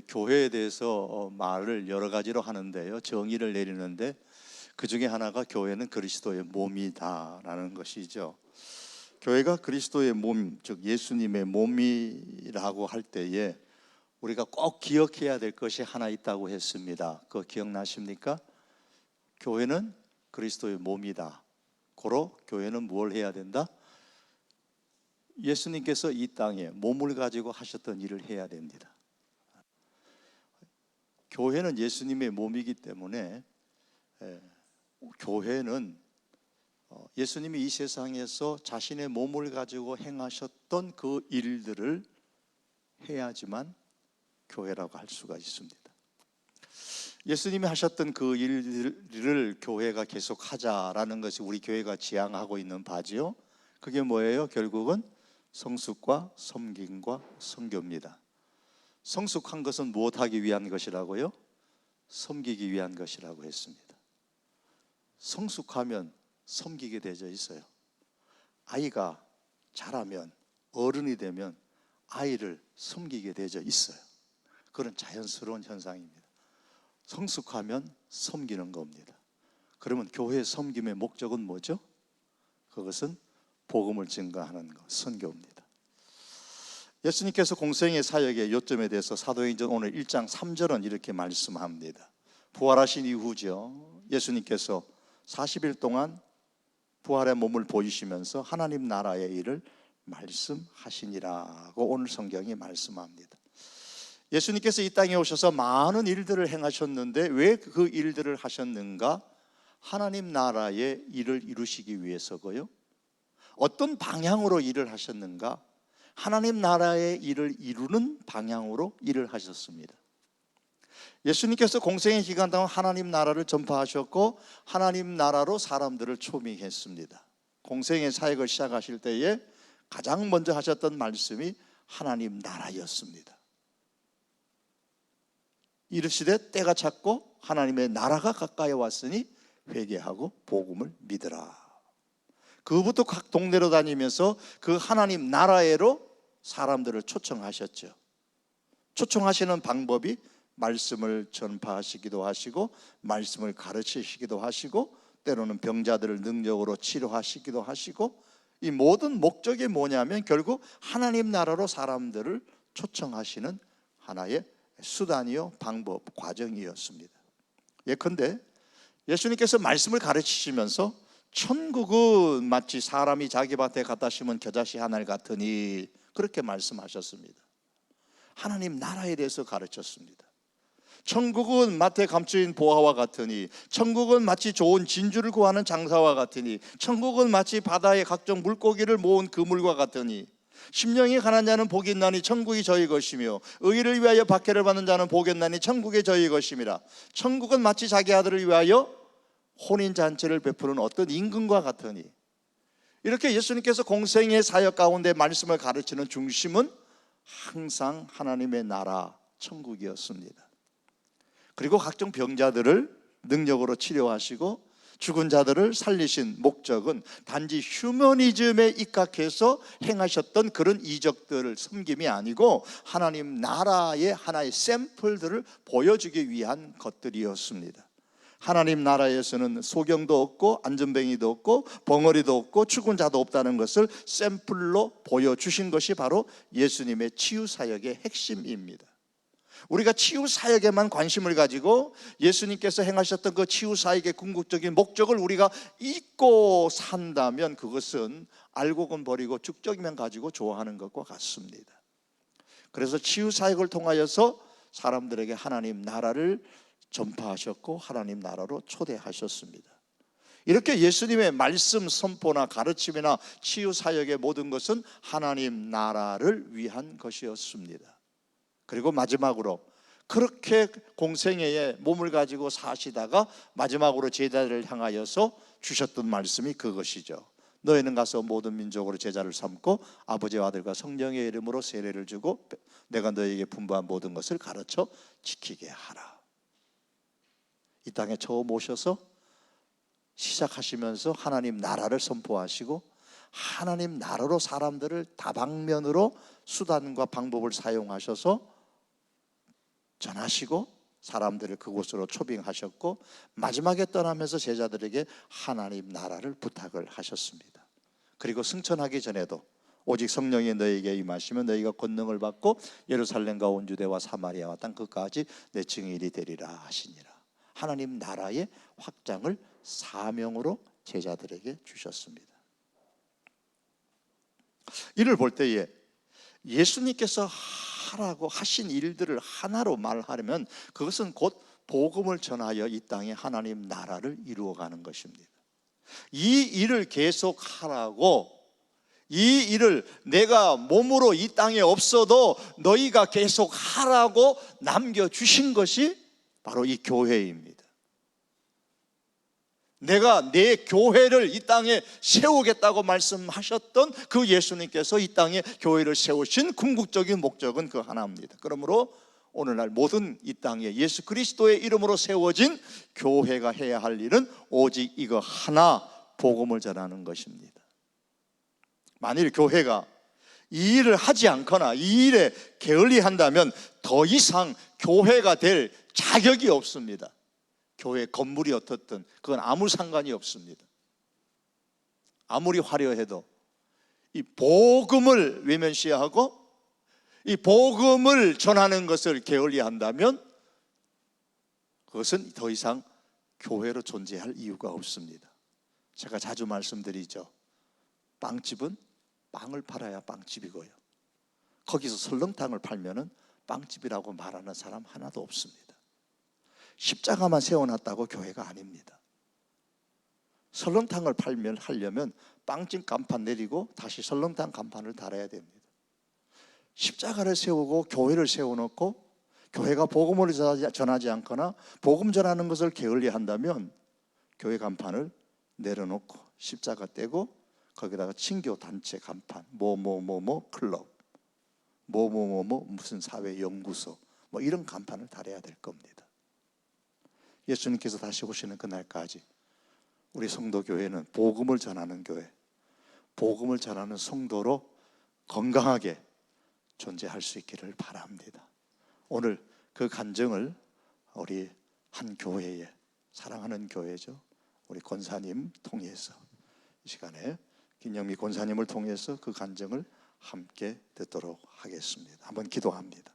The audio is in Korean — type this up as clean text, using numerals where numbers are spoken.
교회에 대해서 말을 여러 가지로 하는데요, 정의를 내리는데 그 중에 하나가 교회는 그리스도의 몸이다라는 것이죠. 교회가 그리스도의 몸, 즉 예수님의 몸이라고 할 때에 우리가 꼭 기억해야 될 것이 하나 있다고 했습니다. 그거 기억나십니까? 교회는 그리스도의 몸이다. 고로 교회는 뭘 해야 된다? 예수님께서 이 땅에 몸을 가지고 하셨던 일을 해야 됩니다. 교회는 예수님의 몸이기 때문에 교회는 예수님이 이 세상에서 자신의 몸을 가지고 행하셨던 그 일들을 해야지만 교회라고 할 수가 있습니다. 예수님이 하셨던 그 일들을 교회가 계속 하자라는 것이 우리 교회가 지향하고 있는 바지요. 그게 뭐예요? 결국은 성숙과 섬김과 선교입니다. 성숙한 것은 무엇하기 위한 것이라고요? 섬기기 위한 것이라고 했습니다. 성숙하면 섬기게 되어 있어요. 아이가 자라면, 어른이 되면 아이를 섬기게 되어 있어요. 그런 자연스러운 현상입니다. 성숙하면 섬기는 겁니다. 그러면 교회의 섬김의 목적은 뭐죠? 그것은 복음을 증거하는 것, 선교입니다. 예수님께서 공생의 사역의 요점에 대해서 사도행전 오늘 1장 3절은 이렇게 말씀합니다. 부활하신 이후죠. 예수님께서 40일 동안 부활의 몸을 보이시면서 하나님 나라의 일을 말씀하시니라고 오늘 성경이 말씀합니다. 예수님께서 이 땅에 오셔서 많은 일들을 행하셨는데 왜 그 일들을 하셨는가? 하나님 나라의 일을 이루시기 위해서고요. 어떤 방향으로 일을 하셨는가? 하나님 나라의 일을 이루는 방향으로 일을 하셨습니다. 예수님께서 공생의 기간 동안 하나님 나라를 전파하셨고 하나님 나라로 사람들을 초빙했습니다. 공생의 사역을 시작하실 때에 가장 먼저 하셨던 말씀이 하나님 나라였습니다. 이르시되 때가 찼고 하나님의 나라가 가까이 왔으니 회개하고 복음을 믿으라. 그부터 각 동네로 다니면서 그 하나님 나라에로 사람들을 초청하셨죠. 초청하시는 방법이 말씀을 전파하시기도 하시고 말씀을 가르치시기도 하시고 때로는 병자들을 능력으로 치료하시기도 하시고 이 모든 목적이 뭐냐면 결국 하나님 나라로 사람들을 초청하시는 하나의 수단이요, 방법, 과정이었습니다. 예컨대 예수님께서 말씀을 가르치시면서 천국은 마치 사람이 자기 밭에 갖다 심은 겨자씨 하나 같으니 그렇게 말씀하셨습니다. 하나님 나라에 대해서 가르쳤습니다. 천국은 마트에 감추인 보화와 같으니 천국은 마치 좋은 진주를 구하는 장사와 같으니 천국은 마치 바다에 각종 물고기를 모은 그물과 같으니 심령이 가난한 자는 복이 있나니 천국이 저희 것이며 의를 위하여 박해를 받는 자는 복이 있나니 천국이 저희 것임이라. 천국은 마치 자기 아들을 위하여 혼인잔치를 베푸는 어떤 임금과 같으니. 이렇게 예수님께서 공생의 사역 가운데 말씀을 가르치는 중심은 항상 하나님의 나라 천국이었습니다. 그리고 각종 병자들을 능력으로 치료하시고 죽은 자들을 살리신 목적은 단지 휴머니즘에 입각해서 행하셨던 그런 이적들을 섬김이 아니고 하나님 나라의 하나의 샘플들을 보여주기 위한 것들이었습니다. 하나님 나라에서는 소경도 없고 안전뱅이도 없고 벙어리도 없고 죽은 자도 없다는 것을 샘플로 보여주신 것이 바로 예수님의 치유사역의 핵심입니다. 우리가 치유사역에만 관심을 가지고 예수님께서 행하셨던 그 치유사역의 궁극적인 목적을 우리가 잊고 산다면 그것은 알고는 버리고 축적이면 가지고 좋아하는 것과 같습니다. 그래서 치유사역을 통하여서 사람들에게 하나님 나라를 전파하셨고 하나님 나라로 초대하셨습니다. 이렇게 예수님의 말씀 선포나 가르침이나 치유사역의 모든 것은 하나님 나라를 위한 것이었습니다. 그리고 마지막으로 그렇게 공생애에 몸을 가지고 사시다가 마지막으로 제자들을 향하여서 주셨던 말씀이 그것이죠. 너희는 가서 모든 민족으로 제자를 삼고 아버지와 아들과 성령의 이름으로 세례를 주고 내가 너희에게 분부한 모든 것을 가르쳐 지키게 하라. 이 땅에 처음 오셔서 시작하시면서 하나님 나라를 선포하시고 하나님 나라로 사람들을 다방면으로 수단과 방법을 사용하셔서 전하시고 사람들을 그곳으로 초빙하셨고 마지막에 떠나면서 제자들에게 하나님 나라를 부탁을 하셨습니다. 그리고 승천하기 전에도 오직 성령이 너희에게 임하시면 너희가 권능을 받고 예루살렘과 온 유대와 사마리아와 땅 끝까지 내 증인이 되리라 하시니라. 하나님 나라의 확장을 사명으로 제자들에게 주셨습니다. 이를 볼 때에 예수님께서 하라고 하신 일들을 하나로 말하려면 그것은 곧 복음을 전하여 이 땅에 하나님 나라를 이루어가는 것입니다. 이 일을 계속 하라고, 이 일을 내가 몸으로 이 땅에 없어도 너희가 계속 하라고 남겨주신 것이 바로 이 교회입니다. 내가 내 교회를 이 땅에 세우겠다고 말씀하셨던 그 예수님께서 이 땅에 교회를 세우신 궁극적인 목적은 그 하나입니다. 그러므로 오늘날 모든 이 땅에 예수 그리스도의 이름으로 세워진 교회가 해야 할 일은 오직 이거 하나, 복음을 전하는 것입니다. 만일 교회가 이 일을 하지 않거나 이 일에 게을리한다면 더 이상 교회가 될 자격이 없습니다. 교회 건물이 어떻든 그건 아무 상관이 없습니다. 아무리 화려해도 이 복음을 외면시하고 이 복음을 전하는 것을 게을리한다면 그것은 더 이상 교회로 존재할 이유가 없습니다. 제가 자주 말씀드리죠. 빵집은 빵을 팔아야 빵집이고요, 거기서 설렁탕을 팔면은 빵집이라고 말하는 사람 하나도 없습니다. 십자가만 세워놨다고 교회가 아닙니다. 설렁탕을 하려면 빵집 간판 내리고 다시 설렁탕 간판을 달아야 됩니다. 십자가를 세우고 교회를 세워놓고 교회가 복음을 전하지 않거나 복음 전하는 것을 게을리한다면 교회 간판을 내려놓고 십자가 떼고 거기다가 친교 단체 간판, 뭐뭐뭐뭐 클럽, 뭐뭐뭐뭐 무슨 사회 연구소, 뭐 이런 간판을 달아야 될 겁니다. 예수님께서 다시 오시는 그날까지 우리 성도교회는 복음을 전하는 교회, 복음을 전하는 성도로 건강하게 존재할 수 있기를 바랍니다. 오늘 그 간증을 우리 한 교회에, 사랑하는 교회죠, 우리 권사님 통해서 이 시간에 김영미 권사님을 통해서 그 간증을 함께 듣도록 하겠습니다. 한번 기도합니다.